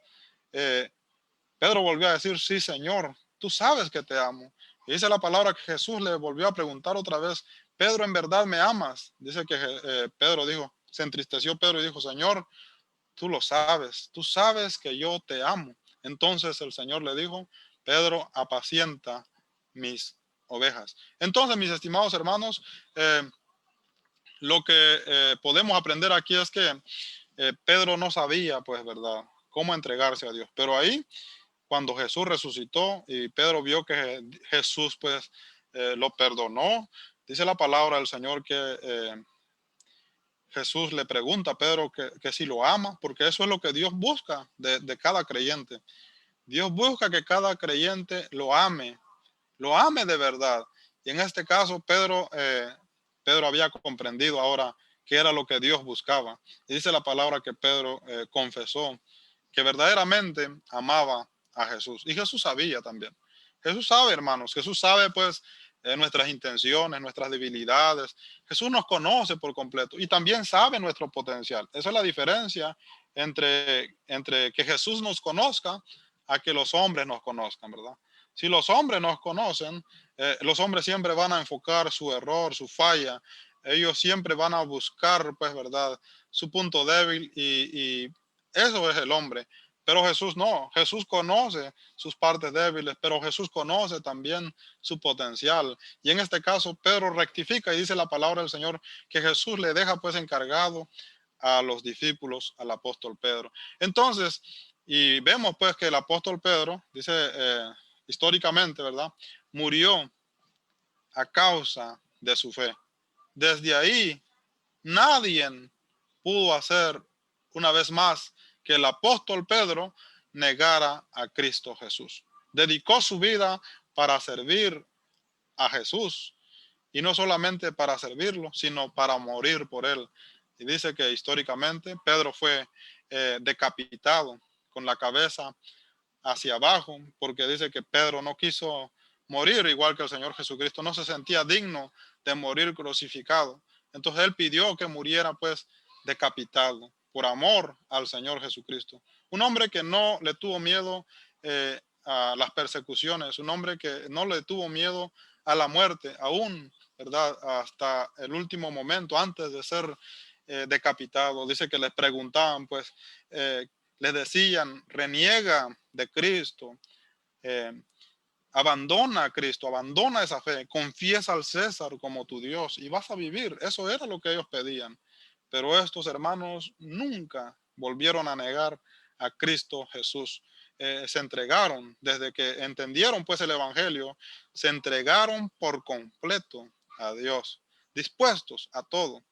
Pedro volvió a decir, sí, Señor, tú sabes que te amo. Y dice la palabra que Jesús le volvió a preguntar otra vez, Pedro, ¿en verdad me amas? Dice que Pedro dijo, se entristeció Pedro y dijo, Señor, tú sabes que yo te amo. Entonces el Señor le dijo, Pedro, apacienta mis ovejas. Entonces, mis estimados hermanos, lo que podemos aprender aquí es que Pedro no sabía, pues, ¿verdad?, cómo entregarse a Dios. Pero ahí, cuando Jesús resucitó y Pedro vio que Jesús, pues, lo perdonó, dice la palabra del Señor que Jesús le pregunta a Pedro que si lo ama, porque eso es lo que Dios busca de cada creyente. Dios busca que cada creyente lo ame de verdad. Y en este caso, Pedro había comprendido ahora qué era lo que Dios buscaba. Y dice la palabra que Pedro confesó que verdaderamente amaba a Jesús. Y Jesús sabía también. Jesús sabe, hermanos. Jesús sabe, pues, nuestras intenciones, nuestras debilidades. Jesús nos conoce por completo y también sabe nuestro potencial. Esa es la diferencia entre que Jesús nos conozca a que los hombres nos conozcan, ¿verdad? Si los hombres nos conocen, los hombres siempre van a enfocar su error, su falla. Ellos siempre van a buscar, pues, ¿verdad?, su punto débil y eso es el hombre. Pero Jesús no. Jesús conoce sus partes débiles, pero Jesús conoce también su potencial. Y en este caso, Pedro rectifica y dice la palabra del Señor que Jesús le deja, pues, encargado a los discípulos, al apóstol Pedro. Entonces, y vemos, pues, que el apóstol Pedro, dice históricamente, ¿verdad?, murió a causa de su fe. Desde ahí, nadie pudo hacer una vez más que el apóstol Pedro negara a Cristo Jesús. Dedicó su vida para servir a Jesús y no solamente para servirlo, sino para morir por él. Y dice que históricamente Pedro fue decapitado con la cabeza hacia abajo, porque dice que Pedro no quiso morir igual que el Señor Jesucristo, no se sentía digno de morir crucificado. Entonces él pidió que muriera, pues, decapitado por amor al Señor Jesucristo. Un hombre que no le tuvo miedo a las persecuciones, un hombre que no le tuvo miedo a la muerte, aún, ¿verdad?, hasta el último momento, antes de ser decapitado. Dice que les preguntaban, pues, les decían, reniega de Cristo, eh, abandona a Cristo, abandona esa fe, confiesa al César como tu Dios y vas a vivir. Eso era lo que ellos pedían. Pero estos hermanos nunca volvieron a negar a Cristo Jesús. Se entregaron, desde que entendieron, pues, el Evangelio, se entregaron por completo a Dios, dispuestos a todo.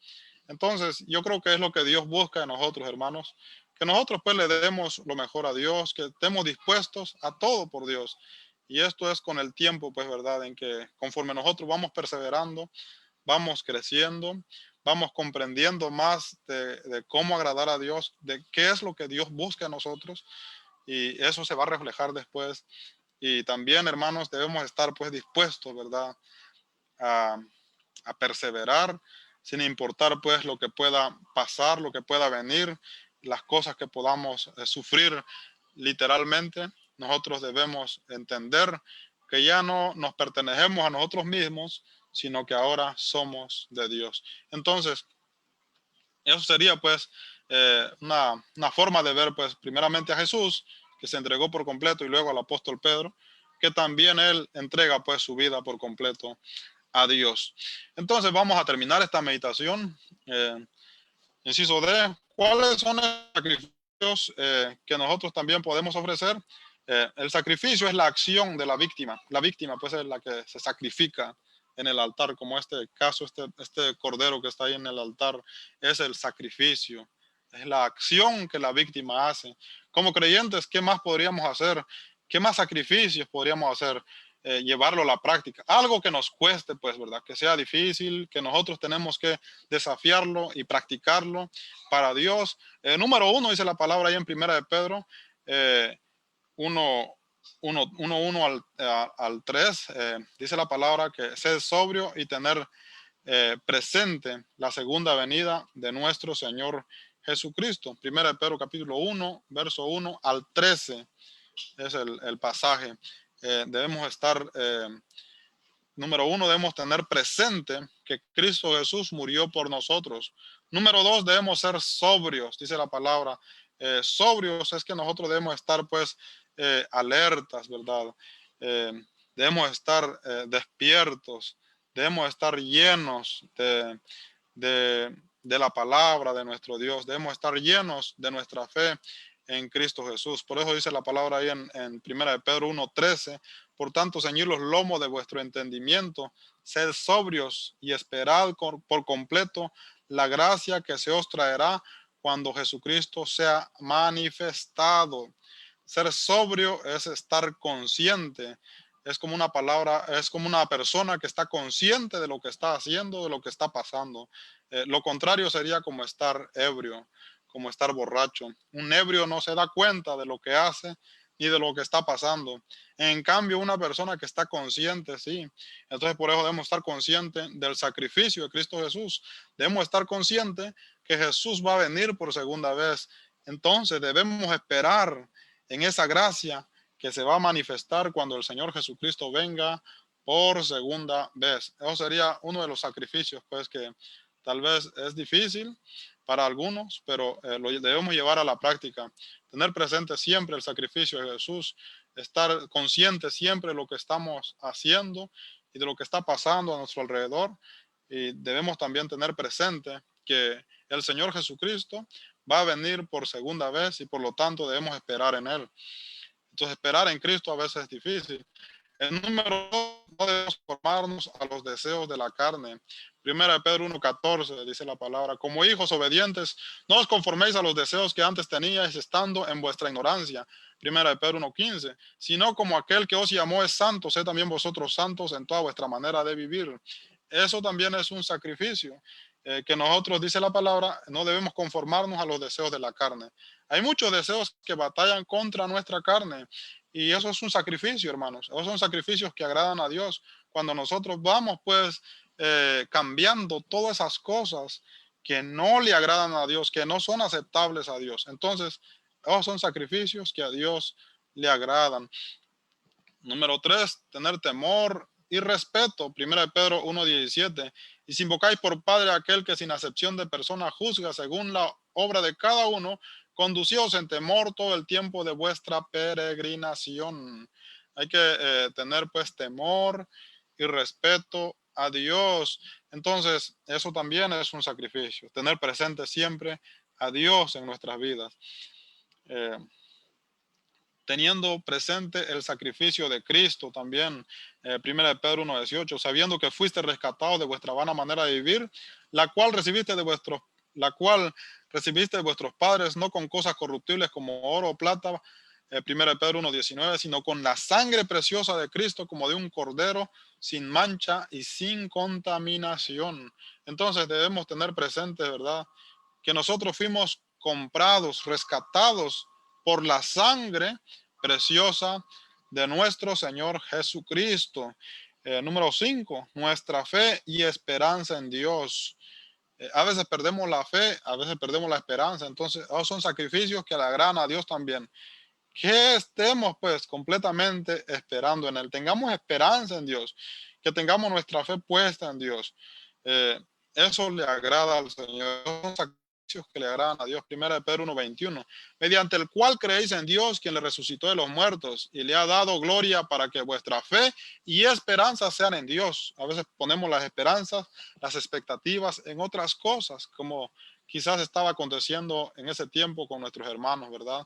Entonces, yo creo que es lo que Dios busca de nosotros, hermanos, que nosotros, pues, le demos lo mejor a Dios, que estemos dispuestos a todo por Dios. Y esto es con el tiempo, pues, ¿verdad?, en que conforme nosotros vamos perseverando, vamos creciendo, vamos comprendiendo más de cómo agradar a Dios, de qué es lo que Dios busca en nosotros, y eso se va a reflejar después. Y también, hermanos, debemos estar, pues, dispuestos, ¿verdad?, a, a perseverar, sin importar, pues, lo que pueda pasar, lo que pueda venir, las cosas que podamos sufrir literalmente. Nosotros debemos entender que ya no nos pertenecemos a nosotros mismos, sino que ahora somos de Dios. Entonces, eso sería, pues, una forma de ver, pues, primeramente a Jesús, que se entregó por completo, y luego al apóstol Pedro, que también él entrega, pues, su vida por completo a Dios. Entonces vamos a terminar esta meditación. Inciso D, ¿cuáles son los sacrificios que nosotros también podemos ofrecer? El sacrificio es la acción de la víctima. La víctima, pues, es la que se sacrifica en el altar, como este caso, este cordero que está ahí en el altar, es el sacrificio. Es la acción que la víctima hace. Como creyentes, ¿qué más podríamos hacer? ¿Qué más sacrificios podríamos hacer? Llevarlo a la práctica. Algo que nos cueste, pues, ¿verdad?, que sea difícil, que nosotros tenemos que desafiarlo y practicarlo para Dios. Número 1, dice la palabra ahí en Primera de Pedro, 1 al 3, dice la palabra que sed sobrio y tener presente la segunda venida de nuestro Señor Jesucristo. Primera de Pedro capítulo 1, verso 1 al 13 es el pasaje. Debemos estar, número 1, debemos tener presente que Cristo Jesús murió por nosotros. Número 2, debemos ser sobrios, dice la palabra. Sobrios es que nosotros debemos estar pues alertas, ¿verdad? Eh, debemos estar despiertos, debemos estar llenos de la palabra de nuestro Dios, debemos estar llenos de nuestra fe en Cristo Jesús. Por eso dice la palabra ahí en 1 de Pedro 1:13, por tanto, ceñid los lomos de vuestro entendimiento, sed sobrios y esperad por completo la gracia que se os traerá cuando Jesucristo sea manifestado. Ser sobrio es estar consciente. Es como una palabra, es como una persona que está consciente de lo que está haciendo, de lo que está pasando. Lo contrario sería como estar ebrio, como estar borracho. Un ebrio no se da cuenta de lo que hace ni de lo que está pasando. En cambio, una persona que está consciente, sí. Entonces, por eso debemos estar conscientes del sacrificio de Cristo Jesús. Debemos estar conscientes que Jesús va a venir por segunda vez. Entonces, debemos esperar en esa gracia que se va a manifestar cuando el Señor Jesucristo venga por segunda vez. Eso sería uno de los sacrificios, pues, que tal vez es difícil para algunos, pero lo debemos llevar a la práctica. Tener presente siempre el sacrificio de Jesús, estar consciente siempre de lo que estamos haciendo y de lo que está pasando a nuestro alrededor. Y debemos también tener presente que el Señor Jesucristo va a venir por segunda vez y por lo tanto debemos esperar en Él. Entonces, esperar en Cristo a veces es difícil. El número 2, no debemos formarnos a los deseos de la carne. Primera de Pedro 1:14 dice la palabra, como hijos obedientes, no os conforméis a los deseos que antes teníais estando en vuestra ignorancia. Primera de Pedro 1:15, sino como aquel que os llamó es santo, sed también vosotros santos en toda vuestra manera de vivir. Eso también es un sacrificio que nosotros, dice la palabra, no debemos conformarnos a los deseos de la carne. Hay muchos deseos que batallan contra nuestra carne y eso es un sacrificio, hermanos. Esos son sacrificios que agradan a Dios. Cuando nosotros vamos, pues, cambiando todas esas cosas que no le agradan a Dios, que no son aceptables a Dios. Entonces, esos son sacrificios que a Dios le agradan. Número 3, tener temor y respeto. Primera de Pedro 1:17. Y si invocáis por Padre a aquel que sin acepción de persona juzga según la obra de cada uno, conducíos en temor todo el tiempo de vuestra peregrinación. Hay que tener pues temor y respeto a Dios. Entonces, eso también es un sacrificio. Tener presente siempre a Dios en nuestras vidas. Teniendo presente el sacrificio de Cristo también, 1 de Pedro 1:18, sabiendo que fuiste rescatados de vuestra vana manera de vivir, la cual recibiste de vuestros padres, no con cosas corruptibles como oro o plata, 1 de Pedro 1:19, sino con la sangre preciosa de Cristo como de un cordero sin mancha y sin contaminación. Entonces debemos tener presente, ¿verdad?, que nosotros fuimos comprados, rescatados por la sangre preciosa de nuestro Señor Jesucristo. Número 5, nuestra fe y esperanza en Dios. A veces perdemos la fe, a veces perdemos la esperanza. Entonces, esos son sacrificios que le agradan a Dios también. Que estemos pues completamente esperando en Él. Tengamos esperanza en Dios. Que tengamos nuestra fe puesta en Dios. Eso le agrada al Señor. Son sacrificios que le agradan a Dios. Primera de Pedro 1:21. Mediante el cual creéis en Dios, quien le resucitó de los muertos y le ha dado gloria para que vuestra fe y esperanza sean en Dios. A veces ponemos las esperanzas, las expectativas en otras cosas, como quizás estaba aconteciendo en ese tiempo con nuestros hermanos, ¿verdad?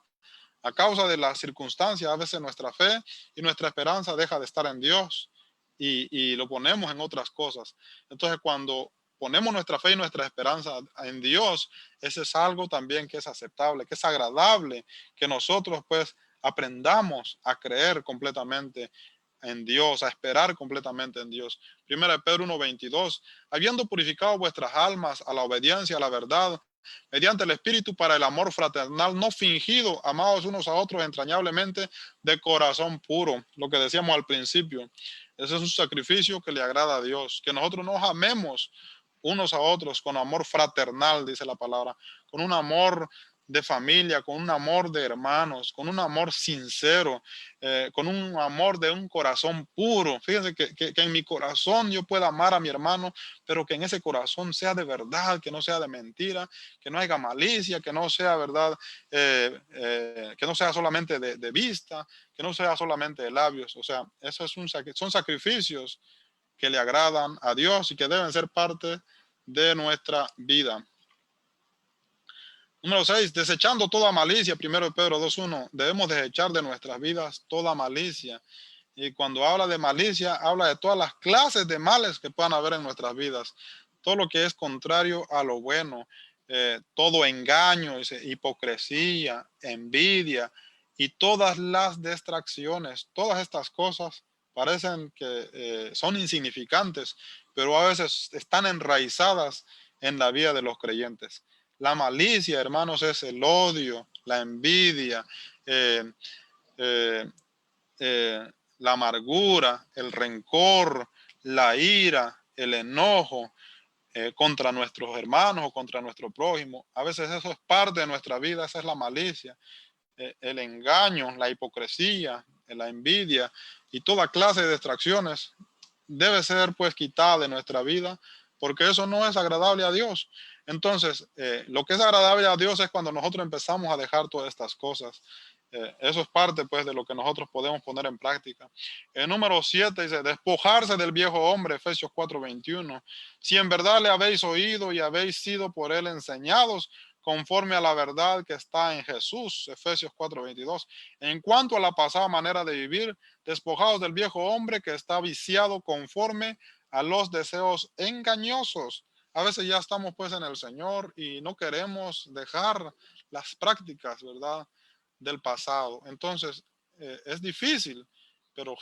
A causa de las circunstancias, a veces nuestra fe y nuestra esperanza deja de estar en Dios y lo ponemos en otras cosas. Entonces, cuando ponemos nuestra fe y nuestra esperanza en Dios, ese es algo también que es aceptable, que es agradable, que nosotros pues aprendamos a creer completamente en Dios, a esperar completamente en Dios. Primera de Pedro 1:22, habiendo purificado vuestras almas a la obediencia a la verdad, mediante el Espíritu para el amor fraternal no fingido, amados unos a otros entrañablemente de corazón puro, lo que decíamos al principio. Ese es un sacrificio que le agrada a Dios, que nosotros nos amemos unos a otros con amor fraternal, dice la palabra, con un amor de familia, con un amor de hermanos, con un amor sincero, con un amor de un corazón puro. Fíjense que en mi corazón yo pueda amar a mi hermano, pero que en ese corazón sea de verdad, que no sea de mentira, que no haya malicia, que no sea verdad, que no sea solamente de vista, que no sea solamente de labios. O sea, eso es son sacrificios que le agradan a Dios y que deben ser parte de nuestra vida. Número 6, desechando toda malicia, 1 Pedro 2:1, debemos desechar de nuestras vidas toda malicia. Y cuando habla de malicia, habla de todas las clases de males que puedan haber en nuestras vidas. Todo lo que es contrario a lo bueno, todo engaño, hipocresía, envidia y todas las distracciones. Todas estas cosas parecen que son insignificantes, pero a veces están enraizadas en la vida de los creyentes. La malicia, hermanos, es el odio, la envidia, eh, eh, la amargura, el rencor, la ira, el enojo contra nuestros hermanos o contra nuestro prójimo. A veces eso es parte de nuestra vida, esa es la malicia, el engaño, la hipocresía, la envidia y toda clase de distracciones debe ser pues quitada de nuestra vida, porque eso no es agradable a Dios. Entonces, lo que es agradable a Dios es cuando nosotros empezamos a dejar todas estas cosas. Eso es parte pues de lo que nosotros podemos poner en práctica. El número 7 dice, despojarse del viejo hombre, Efesios 4:21. Si en verdad le habéis oído y habéis sido por él enseñados, conforme a la verdad que está en Jesús, Efesios 4:22. En cuanto a la pasada manera de vivir, despojados del viejo hombre que está viciado conforme a los deseos engañosos. A veces ya estamos pues en el Señor y no queremos dejar las prácticas, ¿verdad?, del pasado. Entonces, es difícil, pero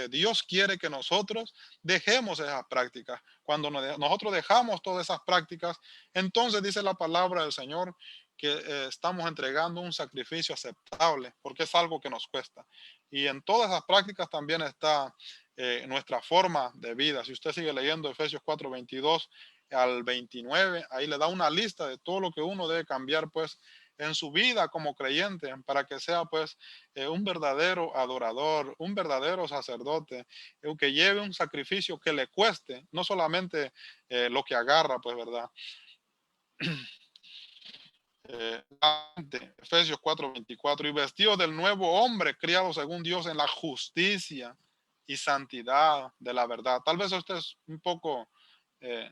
Dios quiere que nosotros dejemos esas prácticas. Cuando nosotros dejamos todas esas prácticas, entonces dice la palabra del Señor que estamos entregando un sacrificio aceptable, porque es algo que nos cuesta. Y en todas esas prácticas también está nuestra forma de vida. Si usted sigue leyendo Efesios 4:22 al 29, ahí le da una lista de todo lo que uno debe cambiar pues en su vida como creyente para que sea pues un verdadero adorador, un verdadero sacerdote, que lleve un sacrificio que le cueste, no solamente lo que agarra, pues, ¿verdad? Efesios 4:24, y vestidos del nuevo hombre, criado según Dios en la justicia y santidad de la verdad. Tal vez este es un poco eh,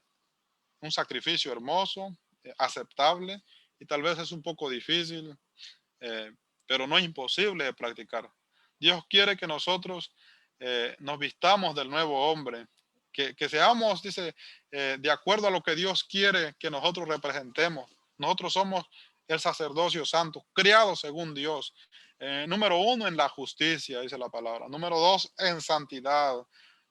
un sacrificio hermoso, aceptable, y tal vez es un poco difícil, pero no es imposible de practicar. Dios quiere que nosotros nos vistamos del nuevo hombre, que seamos, dice, de acuerdo a lo que Dios quiere que nosotros representemos. Nosotros somos el sacerdocio santo, criado según Dios. Número 1, en la justicia, dice la palabra. Número 2, en santidad.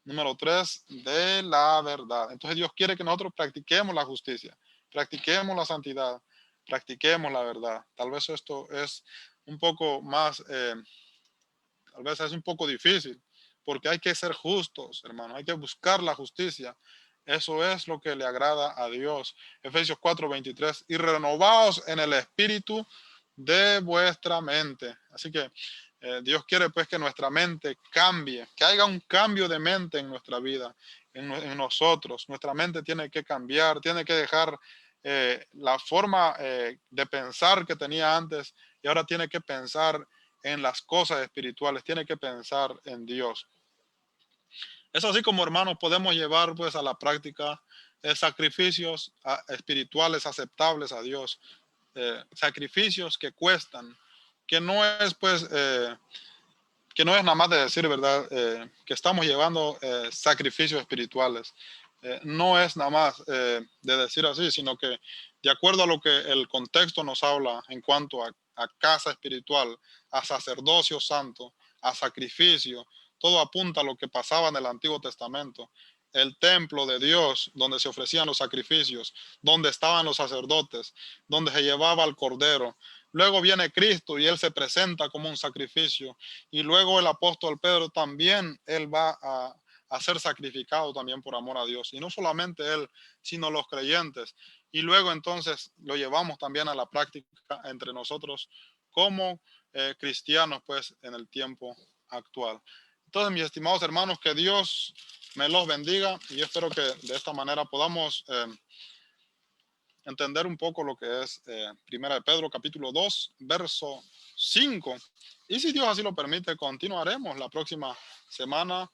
Número 3, de la verdad. Entonces Dios quiere que nosotros practiquemos la justicia, practiquemos la santidad, practiquemos la verdad. Tal vez esto es un poco más, tal vez es un poco difícil, porque hay que ser justos, hermano, hay que buscar la justicia. Eso es lo que le agrada a Dios. Efesios 4:23, y renovaos en el espíritu de vuestra mente. Así que Dios quiere pues que nuestra mente cambie, que haya un cambio de mente en nuestra vida, en nosotros. Nuestra mente tiene que cambiar, tiene que dejar la forma de pensar que tenía antes y ahora tiene que pensar en las cosas espirituales, tiene que pensar en Dios. Es así como, hermanos, podemos llevar pues a la práctica sacrificios espirituales aceptables a Dios, sacrificios que cuestan, que no es pues que no es nada más de decir, ¿verdad? Que estamos llevando sacrificios espirituales. No es nada más de decir así, sino que de acuerdo a lo que el contexto nos habla en cuanto a casa espiritual, a sacerdocio santo, a sacrificio, todo apunta a lo que pasaba en el Antiguo Testamento. El templo de Dios, donde se ofrecían los sacrificios, donde estaban los sacerdotes, donde se llevaba al cordero. Luego viene Cristo y Él se presenta como un sacrificio. Y luego el apóstol Pedro también, él va a a ser sacrificado también por amor a Dios. Y no solamente él, sino los creyentes. Y luego entonces lo llevamos también a la práctica entre nosotros como cristianos, pues, en el tiempo actual. Entonces, mis estimados hermanos, que Dios me los bendiga, y yo espero que de esta manera podamos entender un poco lo que es Primera de Pedro, capítulo 2, verso 5. Y si Dios así lo permite, continuaremos la próxima semana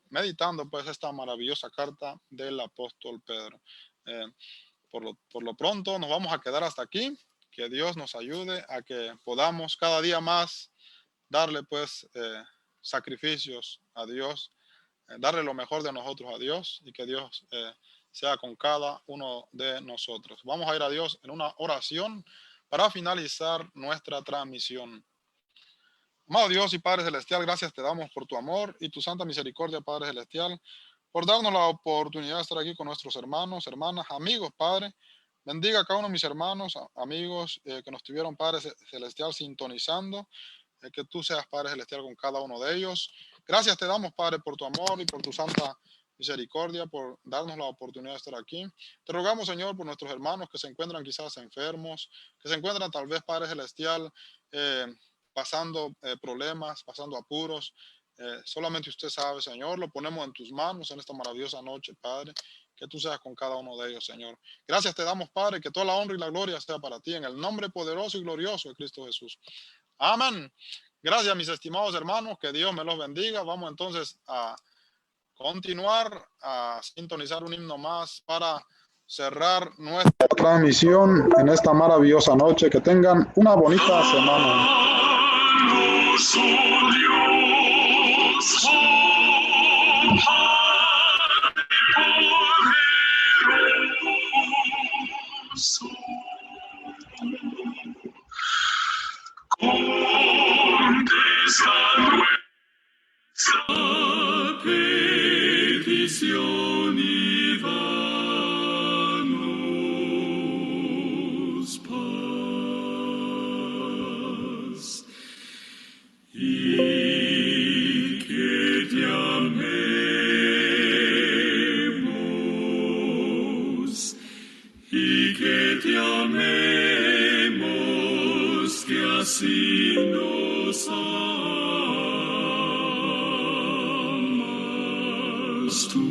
meditando pues esta maravillosa carta del apóstol Pedro. Por lo pronto nos vamos a quedar hasta aquí. Que Dios nos ayude a que podamos cada día más darle pues sacrificios a Dios, darle lo mejor de nosotros a Dios, y que Dios sea con cada uno de nosotros. Vamos a ir a Dios en una oración para finalizar nuestra transmisión. Amado Dios y Padre Celestial, gracias te damos por tu amor y tu santa misericordia, Padre Celestial, por darnos la oportunidad de estar aquí con nuestros hermanos, hermanas, amigos, Padre. Bendiga a cada uno de mis hermanos, amigos que nos tuvieron, Padre Celestial, sintonizando. Que tú seas, Padre Celestial, con cada uno de ellos. Gracias te damos, Padre, por tu amor y por tu santa misericordia, por darnos la oportunidad de estar aquí. Te rogamos, Señor, por nuestros hermanos que se encuentran quizás enfermos, que se encuentran tal vez, Padre Celestial, pasando problemas, pasando apuros. Solamente usted sabe, Señor. Lo ponemos en tus manos en esta maravillosa noche, Padre. Que tú seas con cada uno de ellos, Señor. Gracias te damos, Padre, que toda la honra y la gloria sea para ti, en el nombre poderoso y glorioso de Cristo Jesús. Amén. Gracias, mis estimados hermanos. Que Dios me los bendiga. Vamos entonces a continuar a sintonizar un himno más para cerrar nuestra transmisión en esta maravillosa noche. Que tengan una bonita semana. Contesta nuestra petición y danos paz, y que te amemos, y que te amemos, que así nos amas tú.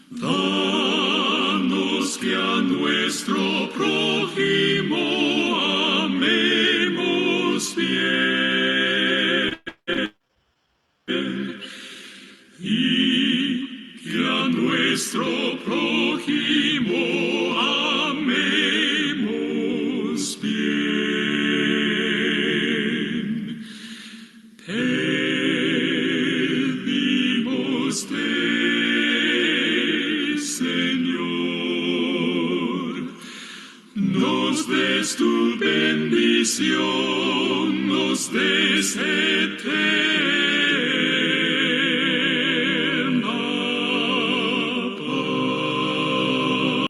Danos que a nuestro prójimo amemos bien, y que a nuestro prójimo amemos bien. Pedimos-te, Señor, nos des tu bendición, nos des eterna